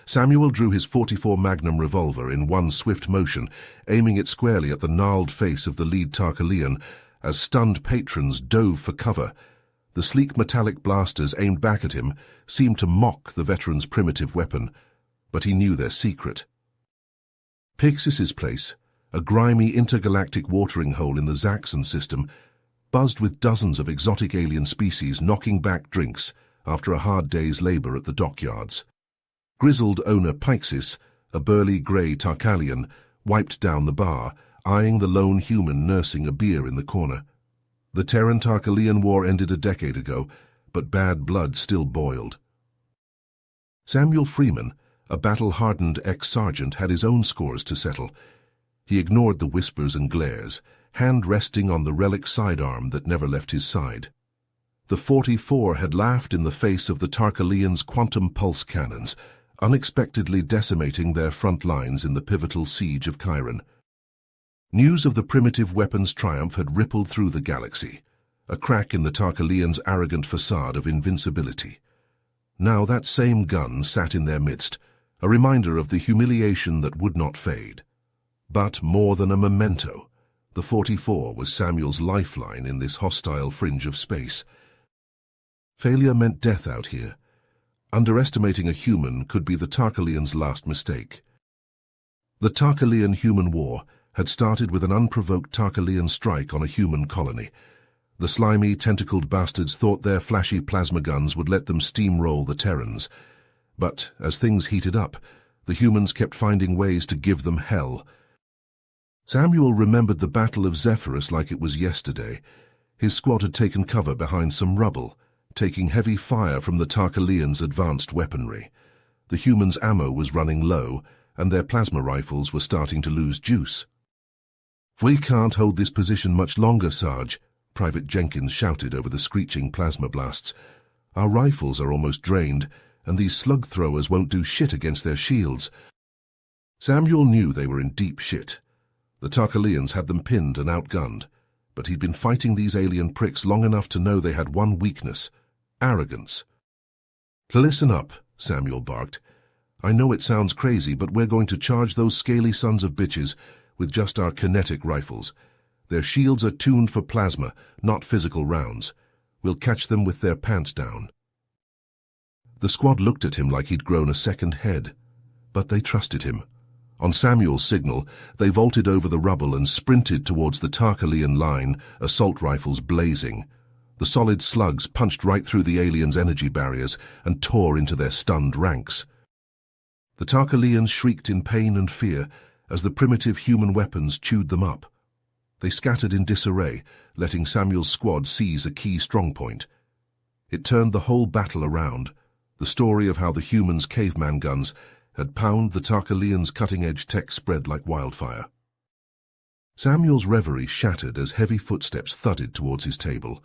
Samuel drew his .44 Magnum revolver in one swift motion, aiming it squarely at the gnarled face of the lead Tarkalian as stunned patrons dove for cover. The sleek metallic blasters aimed back at him seemed to mock the veteran's primitive weapon, but he knew their secret. Pixis's place, a grimy intergalactic watering hole in the Zaxxon system, buzzed with dozens of exotic alien species knocking back drinks after a hard day's labor at the dockyards. Grizzled owner Pixis, a burly grey Tarkalian, wiped down the bar, eyeing the lone human nursing a beer in the corner. The Terran-Tarkalian War ended a decade ago, but bad blood still boiled. Samuel Freeman, a battle-hardened ex-sergeant, had his own scores to settle. He ignored the whispers and glares, hand resting on the relic sidearm that never left his side. The .44 had laughed in the face of the Tarkalians' quantum pulse cannons, unexpectedly decimating their front lines in the pivotal siege of Chiron. News of the primitive weapon's triumph had rippled through the galaxy, a crack in the Tarkalians' arrogant facade of invincibility. Now that same gun sat in their midst, a reminder of the humiliation that would not fade. But more than a memento, the .44 was Samuel's lifeline in this hostile fringe of space. Failure meant death out here. Underestimating a human could be the Tarkalians' last mistake. The Tarkalian-human war had started with an unprovoked Tarkalian strike on a human colony. The slimy, tentacled bastards thought their flashy plasma guns would let them steamroll the Terrans. But as things heated up, the humans kept finding ways to give them hell. Samuel remembered the Battle of Zephyrus like it was yesterday. His squad had taken cover behind some rubble, taking heavy fire from the Tarkalians' advanced weaponry. The humans' ammo was running low, and their plasma rifles were starting to lose juice. "We can't hold this position much longer, Sarge," Private Jenkins shouted over the screeching plasma blasts. "Our rifles are almost drained, and these slug throwers won't do shit against their shields." Samuel knew they were in deep shit. The Tarkalians had them pinned and outgunned, but he'd been fighting these alien pricks long enough to know they had one weakness: arrogance. "Listen up," Samuel barked. "I know it sounds crazy, but we're going to charge those scaly sons of bitches with just our kinetic rifles. Their shields are tuned for plasma, not physical rounds. We'll catch them with their pants down." The squad looked at him like he'd grown a second head, but they trusted him. On Samuel's signal, they vaulted over the rubble and sprinted towards the Tarkalian line, assault rifles blazing. The solid slugs punched right through the aliens' energy barriers and tore into their stunned ranks. The Tarkalians shrieked in pain and fear as the primitive human weapons chewed them up. They scattered in disarray, letting Samuel's squad seize a key strongpoint. It turned the whole battle around, the story of how the humans' caveman guns had pounded the Tarkalians' cutting-edge tech spread like wildfire. Samuel's reverie shattered as heavy footsteps thudded towards his table.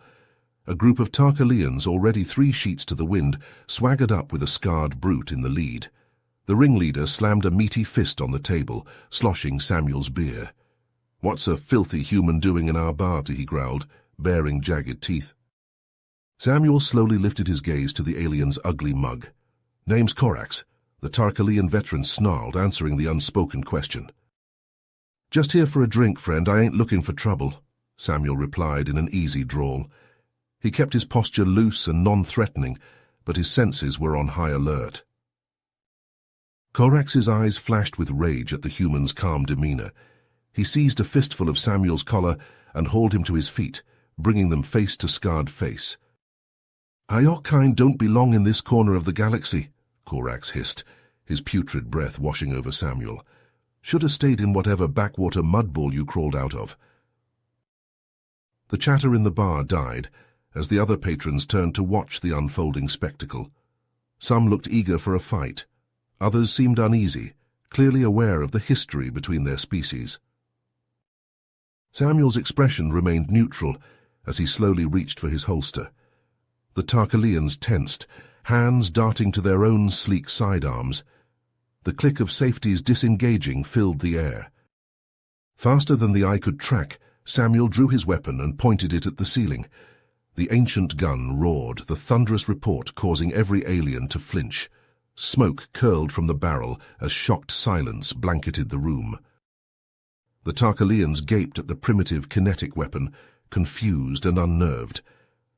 A group of Tarkalians, already 3 sheets to the wind, swaggered up with a scarred brute in the lead. The ringleader slammed a meaty fist on the table, sloshing Samuel's beer. "What's a filthy human doing in our bar?" he growled, baring jagged teeth. Samuel slowly lifted his gaze to the alien's ugly mug. "Name's Corax," the Tarkalian veteran snarled, answering the unspoken question. "Just here for a drink, friend. I ain't looking for trouble," Samuel replied in an easy drawl. He kept his posture loose and non-threatening, but his senses were on high alert. Corax's eyes flashed with rage at the human's calm demeanor. He seized a fistful of Samuel's collar and hauled him to his feet, bringing them face to scarred face. "Your kind don't belong in this corner of the galaxy," Corax hissed, his putrid breath washing over Samuel. "Should have stayed in whatever backwater mudball you crawled out of." The chatter in the bar died as the other patrons turned to watch the unfolding spectacle. Some looked eager for a fight. Others seemed uneasy, clearly aware of the history between their species. Samuel's expression remained neutral as he slowly reached for his holster. The Tarkalians tensed, hands darting to their own sleek sidearms. The click of safeties disengaging filled the air. Faster than the eye could track, Samuel drew his weapon and pointed it at the ceiling. The ancient gun roared, the thunderous report causing every alien to flinch. Smoke curled from the barrel as shocked silence blanketed the room. The Tarkalians gaped at the primitive kinetic weapon, confused and unnerved.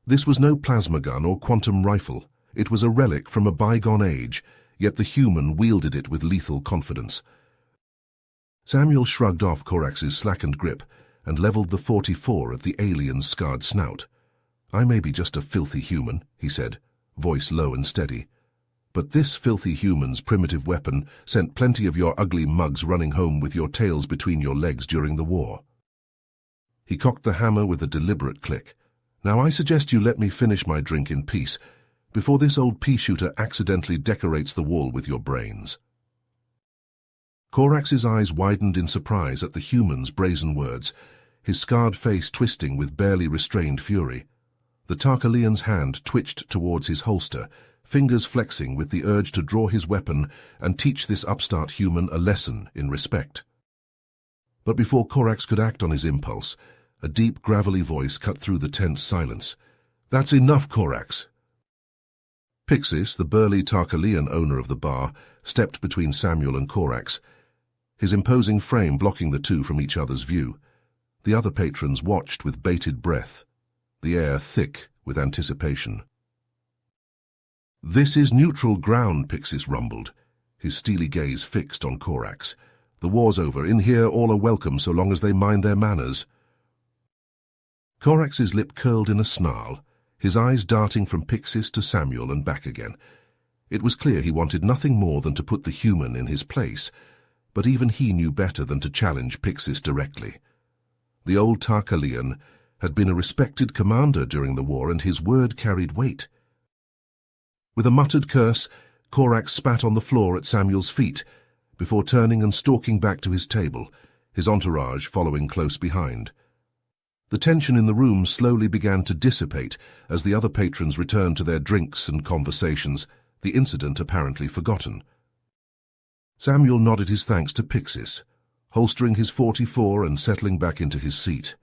This was no plasma gun or quantum rifle. It was a relic from a bygone age, yet the human wielded it with lethal confidence. Samuel shrugged off Corax's slackened grip and leveled the .44 at the alien's scarred snout. "I may be just a filthy human," he said, voice low and steady. "But this filthy human's primitive weapon sent plenty of your ugly mugs running home with your tails between your legs during the war." He cocked the hammer with a deliberate click. "Now I suggest you let me finish my drink in peace, before this old pea-shooter accidentally decorates the wall with your brains." Corax's eyes widened in surprise at the human's brazen words, his scarred face twisting with barely restrained fury. The Tarkalian's hand twitched towards his holster, fingers flexing with the urge to draw his weapon and teach this upstart human a lesson in respect. But before Corax could act on his impulse, a deep, gravelly voice cut through the tense silence. "That's enough, Corax." Pixis, the burly Tarkalian owner of the bar, stepped between Samuel and Corax, his imposing frame blocking the two from each other's view. The other patrons watched with bated breath, the air thick with anticipation. "This is neutral ground," Pixis rumbled, his steely gaze fixed on Corax. "The war's over. In here all are welcome so long as they mind their manners." Corax's lip curled in a snarl, his eyes darting from Pixis to Samuel and back again. It was clear he wanted nothing more than to put the human in his place, but even he knew better than to challenge Pixis directly. The old Tarkalian had been a respected commander during the war, and his word carried weight. With a muttered curse, Corax spat on the floor at Samuel's feet, before turning and stalking back to his table, his entourage following close behind. The tension in the room slowly began to dissipate as the other patrons returned to their drinks and conversations, the incident apparently forgotten. Samuel nodded his thanks to Pixis, holstering his .44 and settling back into his seat.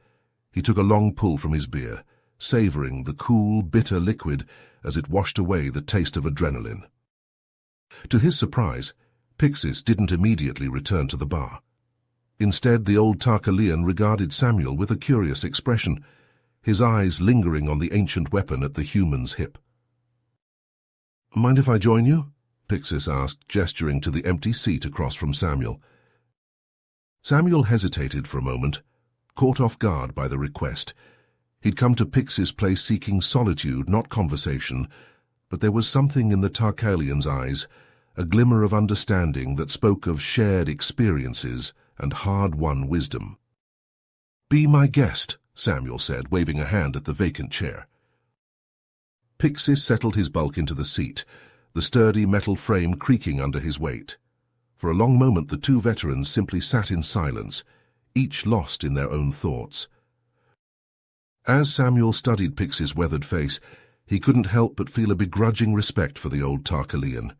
He took a long pull from his beer, savouring the cool, bitter liquid as it washed away the taste of adrenaline. To his surprise, Pixis didn't immediately return to the bar. Instead, the old Tarkalian regarded Samuel with a curious expression, his eyes lingering on the ancient weapon at the human's hip. "Mind if I join you?" Pixis asked, gesturing to the empty seat across from Samuel. Samuel hesitated for a moment, caught off guard by the request. He'd come to Pixis' place seeking solitude, not conversation, but there was something in the Tarkalian's eyes, a glimmer of understanding that spoke of shared experiences and hard-won wisdom. "Be my guest," Samuel said, waving a hand at the vacant chair. Pixis settled his bulk into the seat, the sturdy metal frame creaking under his weight. For a long moment the two veterans simply sat in silence, each lost in their own thoughts. As Samuel studied Pixis' weathered face, he couldn't help but feel a begrudging respect for the old Tarkalian.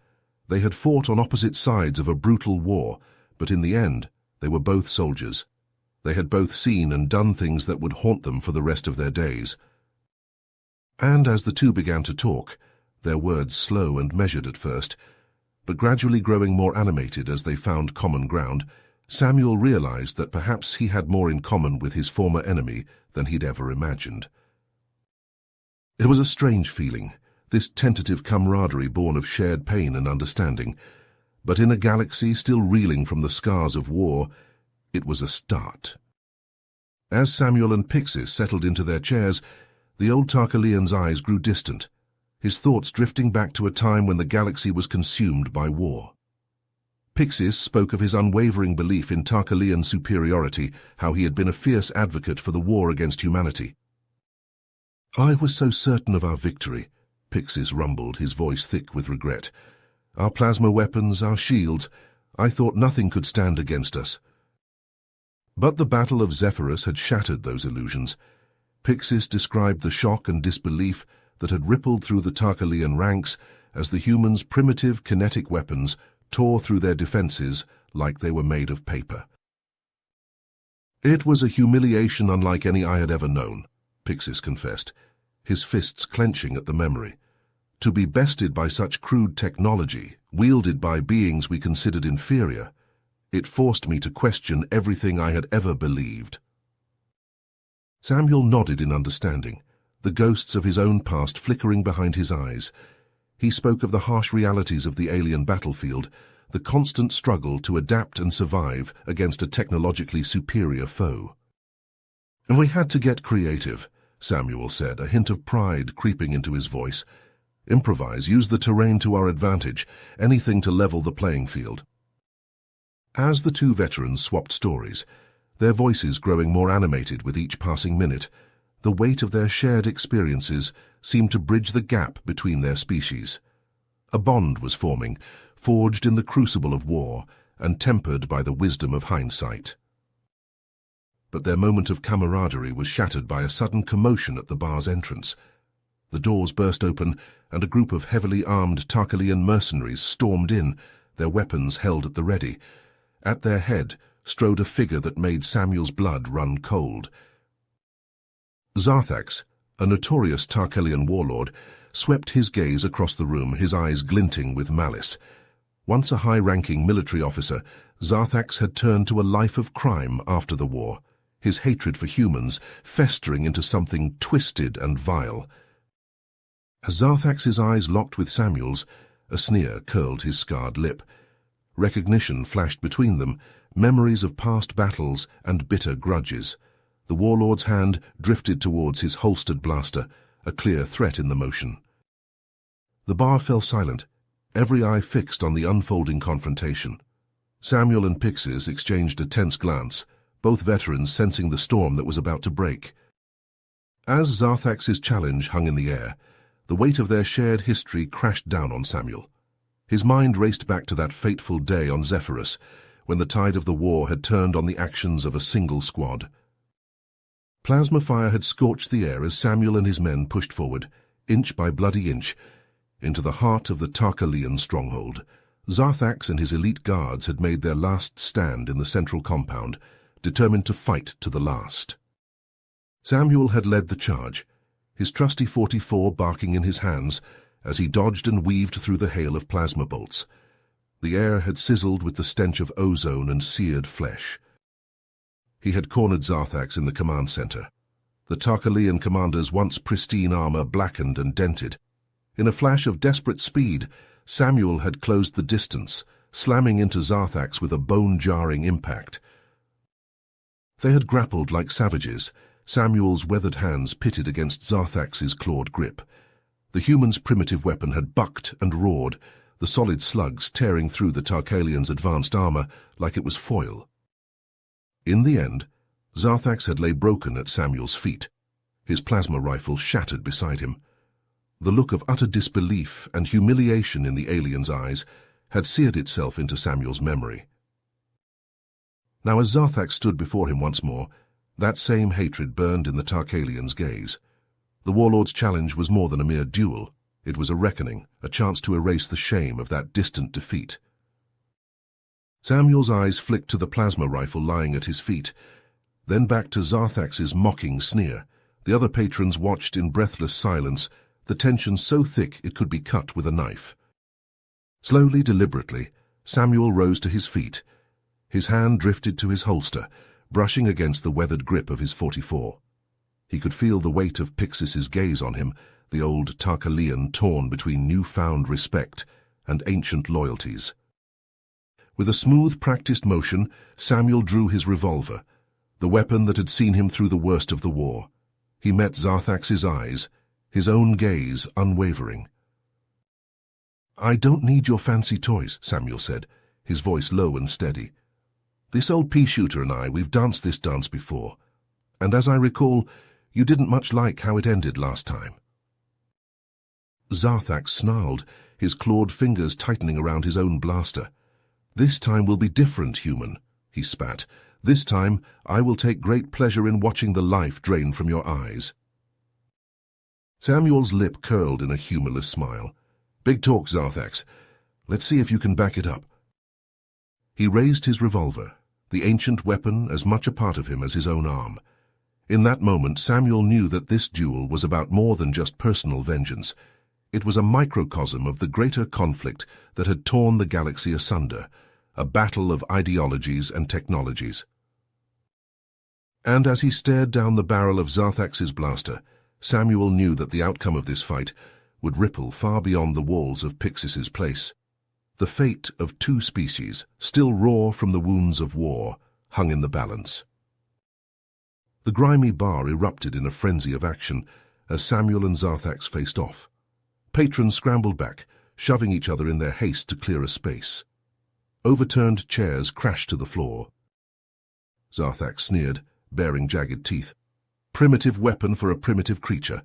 They had fought on opposite sides of a brutal war, but in the end, they were both soldiers. They had both seen and done things that would haunt them for the rest of their days. And as the two began to talk, their words slow and measured at first, but gradually growing more animated as they found common ground, Samuel realized that perhaps he had more in common with his former enemy than he'd ever imagined. It was a strange feeling, this tentative camaraderie born of shared pain and understanding, but in a galaxy still reeling from the scars of war, it was a start. As Samuel and Pixis settled into their chairs, the old Tarkalian's eyes grew distant, his thoughts drifting back to a time when the galaxy was consumed by war. Pixis spoke of his unwavering belief in Tarkalian superiority, how he had been a fierce advocate for the war against humanity. "I was so certain of our victory," Pixis rumbled, his voice thick with regret. "Our plasma weapons, our shields, I thought nothing could stand against us." But the Battle of Zephyrus had shattered those illusions. Pixis described the shock and disbelief that had rippled through the Tarkalian ranks as the humans' primitive kinetic weapons tore through their defenses like they were made of paper. "It was a humiliation unlike any I had ever known," Pixis confessed, his fists clenching at the memory. To be bested by such crude technology, wielded by beings we considered inferior, it forced me to question everything I had ever believed. Samuel nodded in understanding, the ghosts of his own past flickering behind his eyes. He spoke of the harsh realities of the alien battlefield, the constant struggle to adapt and survive against a technologically superior foe. "And we had to get creative," Samuel said, a hint of pride creeping into his voice. "Improvise, use the terrain to our advantage, anything to level the playing field." As the two veterans swapped stories, their voices growing more animated with each passing minute, the weight of their shared experiences seemed to bridge the gap between their species. A bond was forming, forged in the crucible of war and tempered by the wisdom of hindsight. But their moment of camaraderie was shattered by a sudden commotion at the bar's entrance. The doors burst open, and a group of heavily armed Tarkalian mercenaries stormed in, their weapons held at the ready. At their head strode a figure that made Samuel's blood run cold. Zarthax, a notorious Tarkalian warlord, swept his gaze across the room, his eyes glinting with malice. Once a high-ranking military officer, Zarthax had turned to a life of crime after the war, his hatred for humans festering into something twisted and vile. As Zarthax's eyes locked with Samuel's, a sneer curled his scarred lip. Recognition flashed between them, memories of past battles and bitter grudges. The warlord's hand drifted towards his holstered blaster, a clear threat in the motion. The bar fell silent, every eye fixed on the unfolding confrontation. Samuel and Pixis exchanged a tense glance, both veterans sensing the storm that was about to break. As Zarthax's challenge hung in the air, the weight of their shared history crashed down on Samuel. His mind raced back to that fateful day on Zephyrus, when the tide of the war had turned on the actions of a single squad. Plasma fire had scorched the air as Samuel and his men pushed forward, inch by bloody inch, into the heart of the Tarkalian stronghold. Zarthax and his elite guards had made their last stand in the central compound, determined to fight to the last. Samuel had led the charge, his trusty 44 barking in his hands as he dodged and weaved through the hail of plasma bolts. The air had sizzled with the stench of ozone and seared flesh. He had cornered Zarthax in the command center. The Tarkalian commander's once pristine armor blackened and dented. In a flash of desperate speed, Samuel had closed the distance, slamming into Zarthax with a bone-jarring impact. They had grappled like savages, Samuel's weathered hands pitted against Zarthax's clawed grip. The human's primitive weapon had bucked and roared, the solid slugs tearing through the Tarkalian's advanced armor like it was foil. In the end, Zarthax had lay broken at Samuel's feet, his plasma rifle shattered beside him. The look of utter disbelief and humiliation in the alien's eyes had seared itself into Samuel's memory. Now as Zarthax stood before him once more, that same hatred burned in the Tarkalian's gaze. The warlord's challenge was more than a mere duel. It was a reckoning, a chance to erase the shame of that distant defeat. Samuel's eyes flicked to the plasma rifle lying at his feet, then back to Zarthax's mocking sneer. The other patrons watched in breathless silence, the tension so thick it could be cut with a knife. Slowly, deliberately, Samuel rose to his feet. His hand drifted to his holster, brushing against the weathered grip of his 44. He could feel the weight of Pixis's gaze on him, the old Tarkalian torn between newfound respect and ancient loyalties. With a smooth, practiced motion, Samuel drew his revolver, the weapon that had seen him through the worst of the war. He met Zarthax's eyes, his own gaze unwavering. "I don't need your fancy toys," Samuel said, his voice low and steady. "This old pea-shooter and I, we've danced this dance before, and as I recall, you didn't much like how it ended last time." Zarthax snarled, his clawed fingers tightening around his own blaster. "This time will be different, human," he spat. "This time I will take great pleasure in watching the life drain from your eyes." Samuel's lip curled in a humorless smile. "Big talk, Zarthax. Let's see if you can back it up." He raised his revolver, the ancient weapon as much a part of him as his own arm. In that moment, Samuel knew that this duel was about more than just personal vengeance. It was a microcosm of the greater conflict that had torn the galaxy asunder, a battle of ideologies and technologies. And as he stared down the barrel of Zarthax's blaster, Samuel knew that the outcome of this fight would ripple far beyond the walls of Pixis's place. The fate of two species, still raw from the wounds of war, hung in the balance. The grimy bar erupted in a frenzy of action as Samuel and Zarthax faced off. Patrons scrambled back, shoving each other in their haste to clear a space. Overturned chairs crashed to the floor. Zarthax sneered, baring jagged teeth. "Primitive weapon for a primitive creature.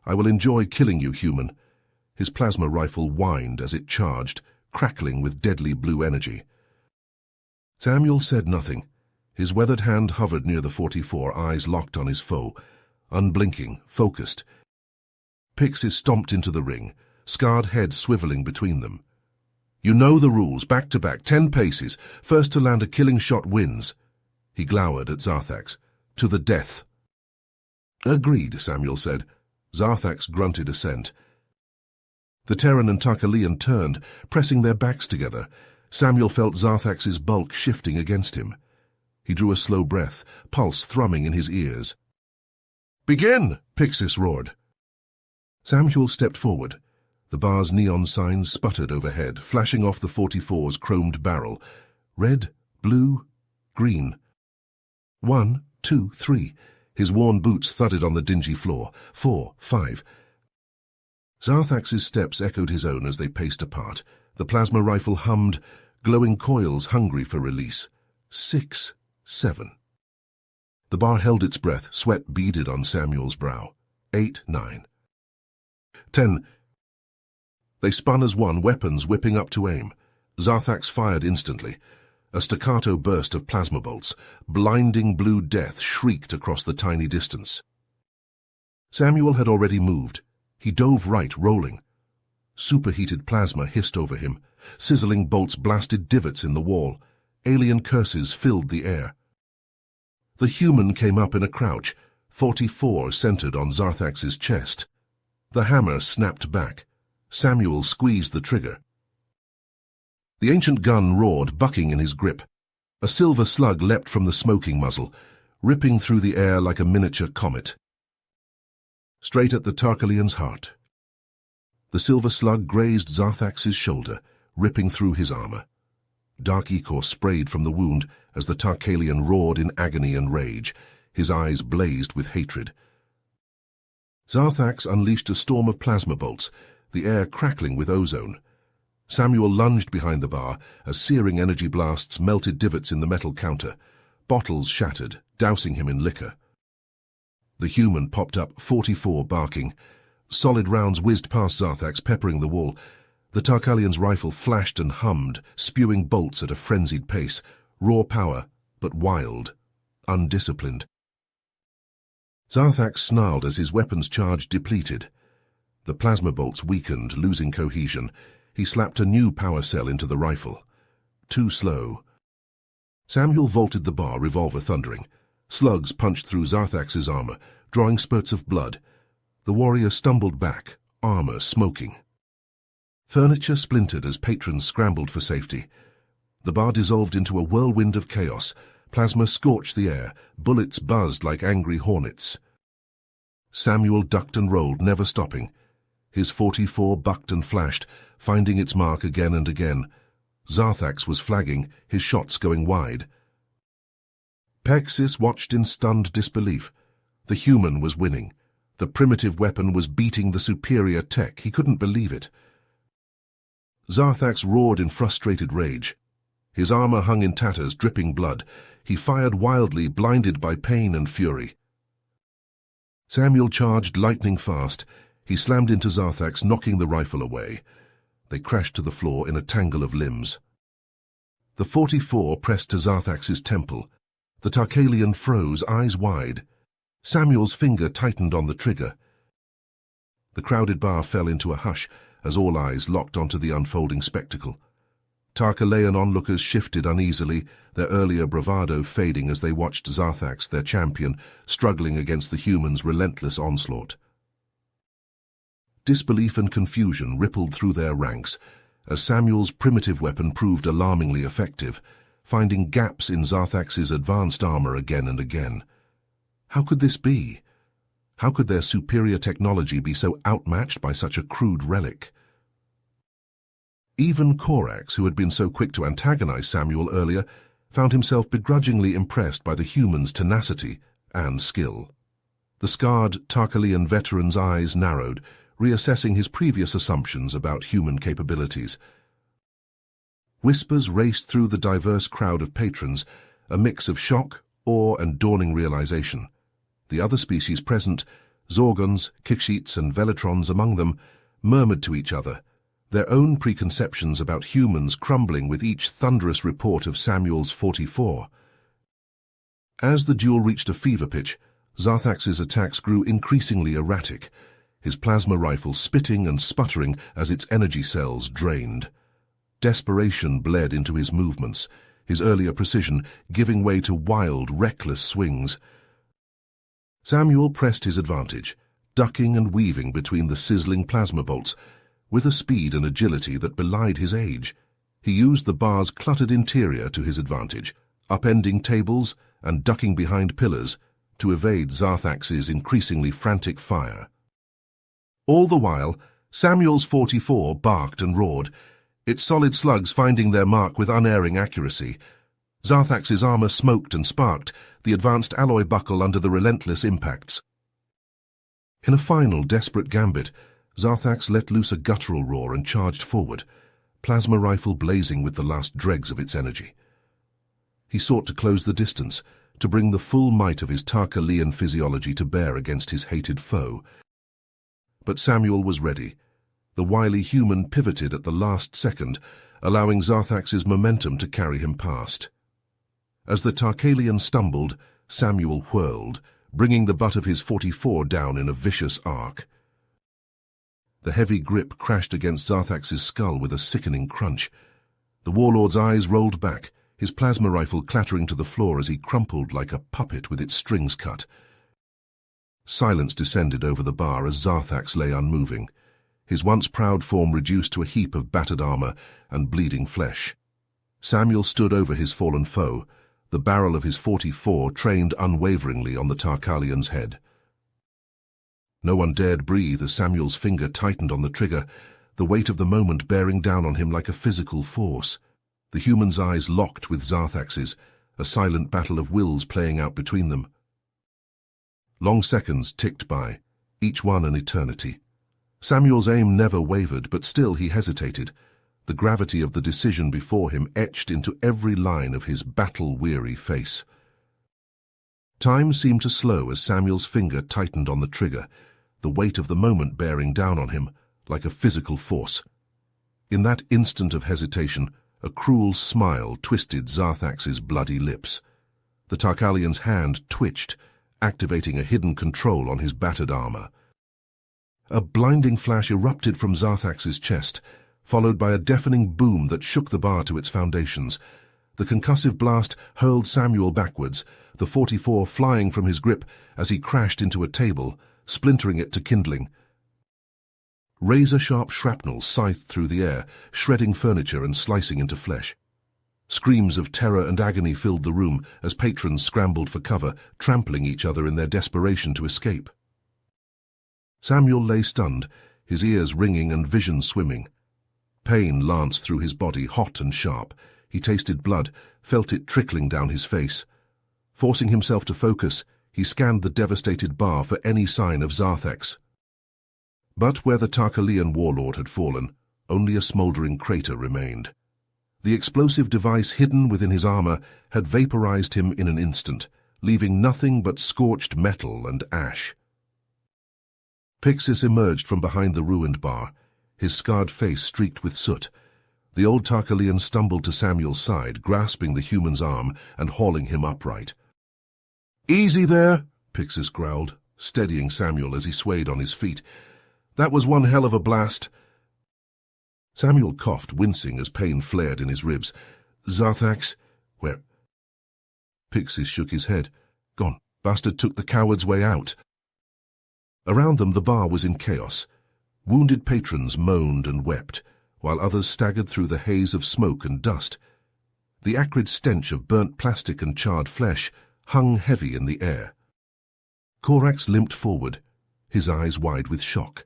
I will enjoy killing you, human." His plasma rifle whined as it charged, crackling with deadly blue energy. Samuel said nothing. His weathered hand hovered near the 44, eyes locked on his foe, unblinking, focused. Pixis stomped into the ring, scarred head swiveling between them. "You know the rules, back to back, 10 paces. First to land a killing shot wins." He glowered at Zarthax. "To the death." "Agreed," Samuel said. Zarthax grunted assent. The Terran and Tarkalian turned, pressing their backs together. Samuel felt Zarthax's bulk shifting against him. He drew a slow breath, pulse thrumming in his ears. "Begin!" Pixis roared. Samuel stepped forward. The bar's neon signs sputtered overhead, flashing off the 44's chromed barrel. Red, blue, green. 1, 2, 3. His worn boots thudded on the dingy floor. 4, 5. Zarthax's steps echoed his own as they paced apart. The plasma rifle hummed, glowing coils hungry for release. 6, 7. The bar held its breath, sweat beaded on Samuel's brow. 8, 9. 10. They spun as one, weapons whipping up to aim. Zarthax fired instantly. A staccato burst of plasma bolts. Blinding blue death shrieked across the tiny distance. Samuel had already moved. He dove right, rolling. Superheated plasma hissed over him. Sizzling bolts blasted divots in the wall. Alien curses filled the air. The human came up in a crouch, 44 centered on Zarthax's chest. The hammer snapped back. Samuel squeezed the trigger. The ancient gun roared, bucking in his grip. A silver slug leapt from the smoking muzzle, ripping through the air like a miniature comet. Straight at the Tarkalian's heart. The silver slug grazed Zarthax's shoulder, ripping through his armor. Dark ichor sprayed from the wound as the Tarkalian roared in agony and rage. His eyes blazed with hatred. Zarthax unleashed a storm of plasma bolts, the air crackling with ozone. Samuel lunged behind the bar as searing energy blasts melted divots in the metal counter. Bottles shattered, dousing him in liquor. The human popped up, 44 barking. Solid rounds whizzed past Zarthax, peppering the wall. The Tarkalian's rifle flashed and hummed, spewing bolts at a frenzied pace. Raw power, but wild, undisciplined. Zarthax snarled as his weapon's charge depleted. The plasma bolts weakened, losing cohesion. He slapped a new power cell into the rifle. Too slow. Samuel vaulted the bar, revolver thundering. Slugs punched through Zarthax's armor, drawing spurts of blood. The warrior stumbled back, armor smoking. Furniture splintered as patrons scrambled for safety. The bar dissolved into a whirlwind of chaos. Plasma scorched the air. Bullets buzzed like angry hornets. Samuel ducked and rolled, never stopping. His 44 bucked and flashed, finding its mark again and again. Zarthax was flagging, his shots going wide. Pixis watched in stunned disbelief. The human was winning. The primitive weapon was beating the superior tech. He couldn't believe it. Zarthax roared in frustrated rage. His armor hung in tatters, dripping blood. He fired wildly, blinded by pain and fury. Samuel charged lightning fast. He slammed into Zarthax, knocking the rifle away. They crashed to the floor in a tangle of limbs. The 44 pressed to Zarthax's temple. The Tarkalian froze, eyes wide. Samuel's finger tightened on the trigger. The crowded bar fell into a hush as all eyes locked onto the unfolding spectacle. Tarkalian onlookers shifted uneasily, their earlier bravado fading as they watched Zarthax, their champion, struggling against the human's relentless onslaught. Disbelief and confusion rippled through their ranks as Samuel's primitive weapon proved alarmingly effective, finding gaps in Zarthax's advanced armor again and again. How could this be? How could their superior technology be so outmatched by such a crude relic? Even Korax, who had been so quick to antagonize Samuel earlier, found himself begrudgingly impressed by the human's tenacity and skill. The scarred Tarkalian veteran's eyes narrowed, reassessing his previous assumptions about human capabilities. Whispers raced through the diverse crowd of patrons, a mix of shock, awe, and dawning realization. The other species present, Zorgons, Kikshits, and Velatrons among them, murmured to each other, their own preconceptions about humans crumbling with each thunderous report of Samuel's 44. As the duel reached a fever pitch, Zarthax's attacks grew increasingly erratic, his plasma rifle spitting and sputtering as its energy cells drained. Desperation bled into his movements, his earlier precision giving way to wild, reckless swings. Samuel pressed his advantage, ducking and weaving between the sizzling plasma bolts, with a speed and agility that belied his age. He used the bar's cluttered interior to his advantage, upending tables and ducking behind pillars to evade Zarthax's increasingly frantic fire. All the while, Samuel's 44 barked and roared, its solid slugs finding their mark with unerring accuracy. Zarthax's armor smoked and sparked, the advanced alloy buckle under the relentless impacts. In a final desperate gambit, Zarthax let loose a guttural roar and charged forward, plasma rifle blazing with the last dregs of its energy. He sought to close the distance, to bring the full might of his Tarkalian physiology to bear against his hated foe. But Samuel was ready. The wily human pivoted at the last second, allowing Zarthax's momentum to carry him past. As the Tarkalian stumbled, Samuel whirled, bringing the butt of his 44 down in a vicious arc. The heavy grip crashed against Zarthax's skull with a sickening crunch. The warlord's eyes rolled back, his plasma rifle clattering to the floor as he crumpled like a puppet with its strings cut. Silence descended over the bar as Zarthax lay unmoving, his once proud form reduced to a heap of battered armor and bleeding flesh. Samuel stood over his fallen foe, the barrel of his 44 trained unwaveringly on the Tarkalian's head. No one dared breathe as Samuel's finger tightened on the trigger, the weight of the moment bearing down on him like a physical force. The human's eyes locked with Zarthax's, a silent battle of wills playing out between them. Long seconds ticked by, each one an eternity. Samuel's aim never wavered, but still he hesitated, the gravity of the decision before him etched into every line of his battle-weary face. Time seemed to slow as Samuel's finger tightened on the trigger, the weight of the moment bearing down on him like a physical force. In that instant of hesitation, a cruel smile twisted Zarthax's bloody lips. The Tarkalian's hand twitched, activating a hidden control on his battered armor. A blinding flash erupted from Zarthax's chest, followed by a deafening boom that shook the bar to its foundations. The concussive blast hurled Samuel backwards, the 44 flying from his grip as he crashed into a table, splintering it to kindling. Razor-sharp shrapnel scythed through the air, shredding furniture and slicing into flesh. Screams of terror and agony filled the room as patrons scrambled for cover, trampling each other in their desperation to escape. Samuel lay stunned, his ears ringing and vision swimming. Pain lanced through his body, hot and sharp. He tasted blood, felt it trickling down his face. Forcing himself to focus, he scanned the devastated bar for any sign of Zarthax. But where the Tarkalian warlord had fallen, only a smoldering crater remained. The explosive device hidden within his armor had vaporized him in an instant, leaving nothing but scorched metal and ash. Pixis emerged from behind the ruined bar, his scarred face streaked with soot. The old Tarkalian stumbled to Samuel's side, grasping the human's arm and hauling him upright. "Easy there," Pixis growled, steadying Samuel as he swayed on his feet. "That was one hell of a blast." Samuel coughed, wincing as pain flared in his ribs. "Zarthax, where?" Pixis shook his head. "Gone. Bastard took the coward's way out." Around them the bar was in chaos. Wounded patrons moaned and wept, while others staggered through the haze of smoke and dust. The acrid stench of burnt plastic and charred flesh hung heavy in the air. Corax limped forward, his eyes wide with shock.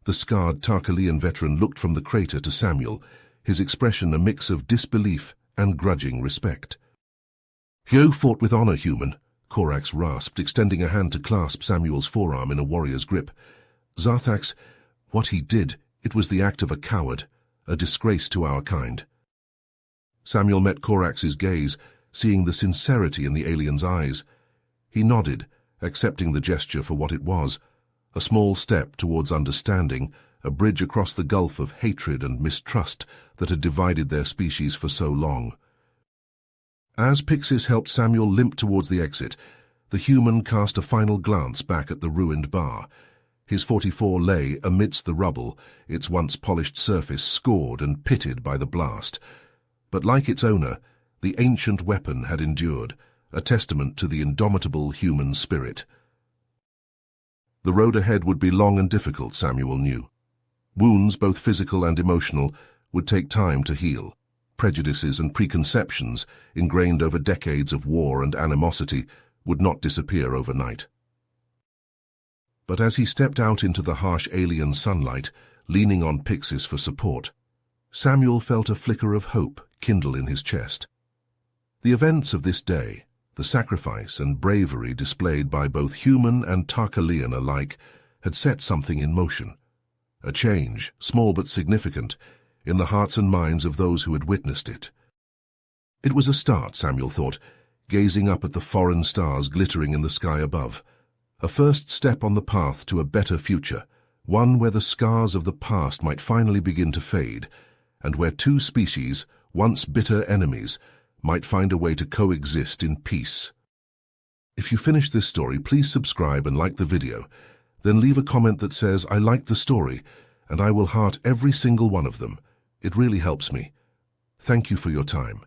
The scarred Tarkalian veteran looked from the crater to Samuel, his expression a mix of disbelief and grudging respect. "You fought with honor, human," Corax rasped, extending a hand to clasp Samuel's forearm in a warrior's grip. "Zarthax, what he did, it was the act of a coward, a disgrace to our kind." Samuel met Corax's gaze, seeing the sincerity in the alien's eyes. He nodded, accepting the gesture for what it was, a small step towards understanding, a bridge across the gulf of hatred and mistrust that had divided their species for so long. As Pixis helped Samuel limp towards the exit, the human cast a final glance back at the ruined bar. His 44 lay amidst the rubble, its once polished surface scored and pitted by the blast. But like its owner, the ancient weapon had endured, a testament to the indomitable human spirit. The road ahead would be long and difficult, Samuel knew. Wounds, both physical and emotional, would take time to heal. Prejudices and preconceptions, ingrained over decades of war and animosity, would not disappear overnight. But as he stepped out into the harsh alien sunlight, leaning on Pixis for support, Samuel felt a flicker of hope kindle in his chest. The events of this day, the sacrifice and bravery displayed by both human and Tarkalian alike, had set something in motion. A change, small but significant, in the hearts and minds of those who had witnessed it. It was a start, Samuel thought, gazing up at the foreign stars glittering in the sky above. A first step on the path to a better future, one where the scars of the past might finally begin to fade, and where two species, once bitter enemies, might find a way to coexist in peace. If you finished this story, please subscribe and like the video. Then leave a comment that says, "I liked the story," and I will heart every single one of them. It really helps me. Thank you for your time.